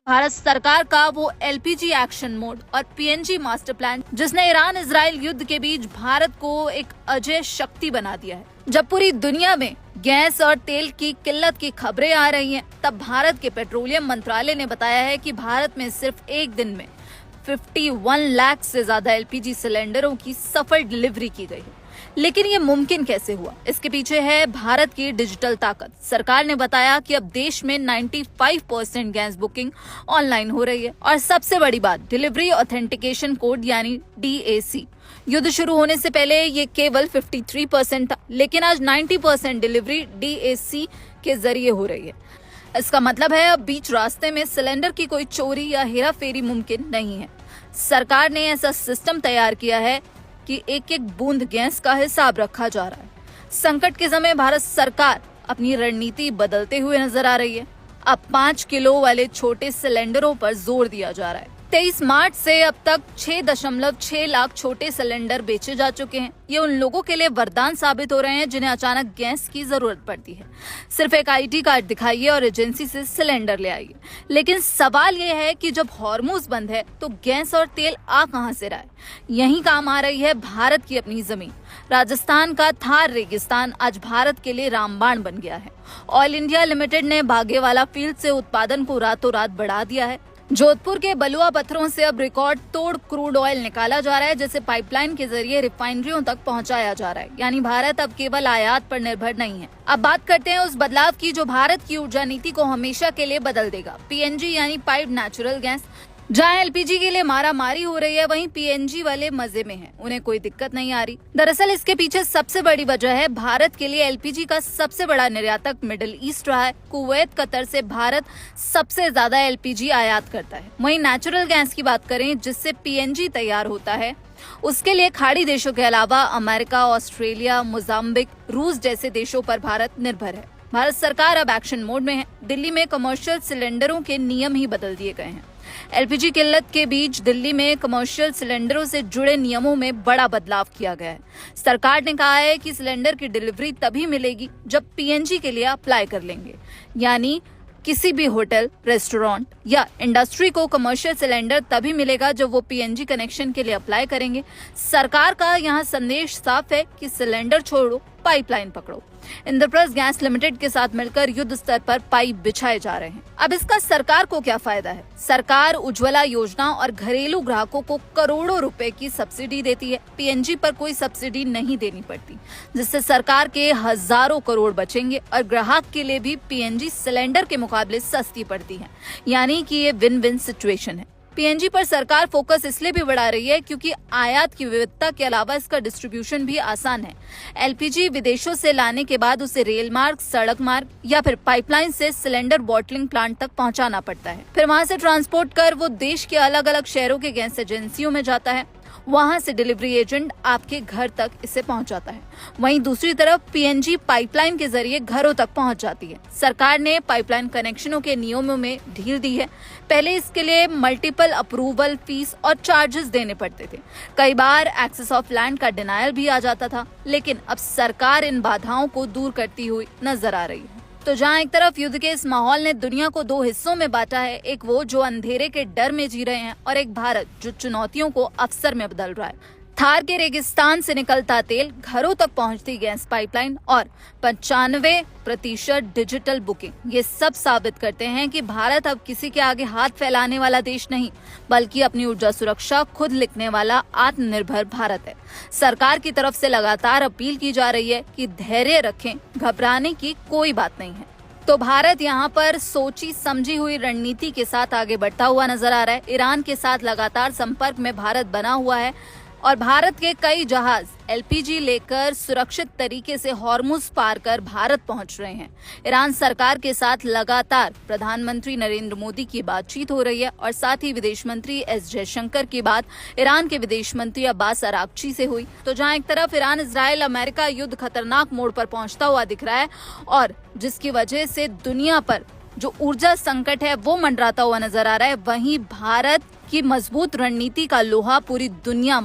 भारत सरकार का वो एलपीजी एक्शन मोड और पीएनजी मास्टर प्लान जिसने ईरान इजराइल युद्ध के बीच भारत को एक अजय शक्ति बना दिया है। जब पूरी दुनिया में गैस और तेल की किल्लत की खबरें आ रही हैं, तब भारत के पेट्रोलियम मंत्रालय ने बताया है कि भारत में सिर्फ एक दिन में 51 लाख से ज्यादा एलपीजी सिलेंडरों की सफल डिलीवरी की गई है। लेकिन ये मुमकिन कैसे हुआ? इसके पीछे है भारत की डिजिटल ताकत। सरकार ने बताया कि अब देश में 95% गैस बुकिंग ऑनलाइन हो रही है और सबसे बड़ी बात, डिलीवरी ऑथेंटिकेशन कोड यानी DAC। युद्ध शुरू होने से पहले ये केवल 53% था, लेकिन आज 90% डिलीवरी DAC के जरिए हो रही है। इसका मतलब है अब बीच रास्ते में सिलेंडर की कोई चोरी या हेरा फेरी मुमकिन नहीं है। सरकार ने ऐसा सिस्टम तैयार किया है कि एक एक बूंद गैस का हिसाब रखा जा रहा है। संकट के समय भारत सरकार अपनी रणनीति बदलते हुए नजर आ रही है। अब 5 किलो वाले छोटे सिलेंडरों पर जोर दिया जा रहा है। 23 मार्च से अब तक 6.6 लाख छोटे सिलेंडर बेचे जा चुके हैं। ये उन लोगों के लिए वरदान साबित हो रहे हैं जिन्हें अचानक गैस की जरूरत पड़ती है। सिर्फ एक ID कार्ड दिखाइए और एजेंसी से सिलेंडर ले आइए। लेकिन सवाल ये है कि जब हॉर्मुज बंद है तो गैस और तेल आ कहां से रहा है? यही काम आ रही है भारत की अपनी जमीन। राजस्थान का थार रेगिस्तान आज भारत के लिए रामबाण बन गया है। ऑयल इंडिया लिमिटेड ने बागेवाला फील्ड से उत्पादन को रातों रात बढ़ा दिया है। जोधपुर के बलुआ पत्थरों से अब रिकॉर्ड तोड़ क्रूड ऑयल निकाला जा रहा है, जिसे पाइपलाइन के जरिए रिफाइनरियों तक पहुंचाया जा रहा है। यानी भारत अब केवल आयात पर निर्भर नहीं है। अब बात करते हैं उस बदलाव की जो भारत की ऊर्जा नीति को हमेशा के लिए बदल देगा। PNG यानी पाइप्ड नेचुरल गैस। जहाँ LPG के लिए मारामारी हो रही है, वहीं PNG वाले मजे में हैं। उन्हें कोई दिक्कत नहीं आ रही। दरअसल इसके पीछे सबसे बड़ी वजह है भारत के लिए LPG का सबसे बड़ा निर्यातक मिडिल ईस्ट रहा है। कुवैत, कतर से भारत सबसे ज्यादा LPG आयात करता है। वहीं नेचुरल गैस की बात करें, जिससे PNG तैयार होता है, उसके लिए खाड़ी देशों के अलावा अमेरिका, ऑस्ट्रेलिया, मोजाम्बिक, रूस जैसे देशों पर भारत निर्भर है। भारत सरकार अब एक्शन मोड में है। दिल्ली में कमर्शियल सिलेंडरों के नियम ही बदल दिए गए हैं। LPG किल्लत के बीच दिल्ली में कमर्शियल सिलेंडरों से जुड़े नियमों में बड़ा बदलाव किया गया है। सरकार ने कहा है कि सिलेंडर की डिलीवरी तभी मिलेगी जब PNG के लिए अप्लाई कर लेंगे। यानी किसी भी होटल, रेस्टोरेंट या इंडस्ट्री को कमर्शियल सिलेंडर तभी मिलेगा जब वो PNG कनेक्शन के लिए अप्लाई करेंगे। सरकार का यहाँ संदेश साफ है कि सिलेंडर छोड़ो, पाइपलाइन पकड़ो। इंद्रप्रस्थ गैस लिमिटेड के साथ मिलकर युद्ध स्तर पर पाइप बिछाए जा रहे हैं। अब इसका सरकार को क्या फायदा है? सरकार उज्ज्वला योजना और घरेलू ग्राहकों को करोड़ों रुपए की सब्सिडी देती है। PNG पर कोई सब्सिडी नहीं देनी पड़ती, जिससे सरकार के हजारों करोड़ बचेंगे और ग्राहक के लिए भी PNG सिलेंडर के मुकाबले सस्ती पड़ती है। यानी कि ये विन विन सिचुएशन है। PNG पर सरकार फोकस इसलिए भी बढ़ा रही है क्योंकि आयात की विविधता के अलावा इसका डिस्ट्रीब्यूशन भी आसान है। LPG विदेशों से लाने के बाद उसे रेल मार्ग, सड़क मार्ग या फिर पाइपलाइन से सिलेंडर बॉटलिंग प्लांट तक पहुंचाना पड़ता है। फिर वहां से ट्रांसपोर्ट कर वो देश के अलग अलग शहरों के गैस एजेंसियों में जाता है। वहां से डिलीवरी एजेंट आपके घर तक इसे पहुंचाता है। वहीं दूसरी तरफ PNG पाइपलाइन के जरिए घरों तक पहुंच जाती है। सरकार ने पाइपलाइन कनेक्शनों के नियमों में ढील दी है। पहले इसके लिए मल्टीपल अप्रूवल फीस और चार्जेस देने पड़ते थे। कई बार एक्सेस ऑफ लैंड का डिनायल भी आ जाता था, लेकिन अब सरकार इन बाधाओं को दूर करती हुई नजर आ रही है। तो जहाँ एक तरफ युद्ध के इस माहौल ने दुनिया को 2 हिस्सों में बांटा है, एक वो जो अंधेरे के डर में जी रहे हैं और एक भारत जो चुनौतियों को अवसर में बदल रहा है। थार के रेगिस्तान से निकलता तेल, घरों तक पहुंचती गैस पाइपलाइन और 95% डिजिटल बुकिंग, ये सब साबित करते हैं कि भारत अब किसी के आगे हाथ फैलाने वाला देश नहीं, बल्कि अपनी ऊर्जा सुरक्षा खुद लिखने वाला आत्मनिर्भर भारत है। सरकार की तरफ से लगातार अपील की जा रही है कि धैर्य रखें, घबराने की कोई बात नहीं है। तो भारत यहाँ पर सोची समझी हुई रणनीति के साथ आगे बढ़ता हुआ नजर आ रहा है। ईरान के साथ लगातार संपर्क में भारत बना हुआ है और भारत के कई जहाज LPG लेकर सुरक्षित तरीके से हॉर्मुज पार कर भारत पहुंच रहे हैं। ईरान सरकार के साथ लगातार प्रधानमंत्री नरेंद्र मोदी की बातचीत हो रही है और साथ ही विदेश मंत्री S जयशंकर की बात ईरान के विदेश मंत्री अब्बास अरागची से हुई। तो जहां एक तरफ ईरान इजराइल अमेरिका युद्ध खतरनाक मोड़ पर पहुंचता हुआ दिख रहा है और जिसकी वजह से दुनिया पर जो ऊर्जा संकट है वो मंडराता हुआ नजर आ रहा है, वहीं भारत की मजबूत रणनीति का लोहा पूरी दुनिया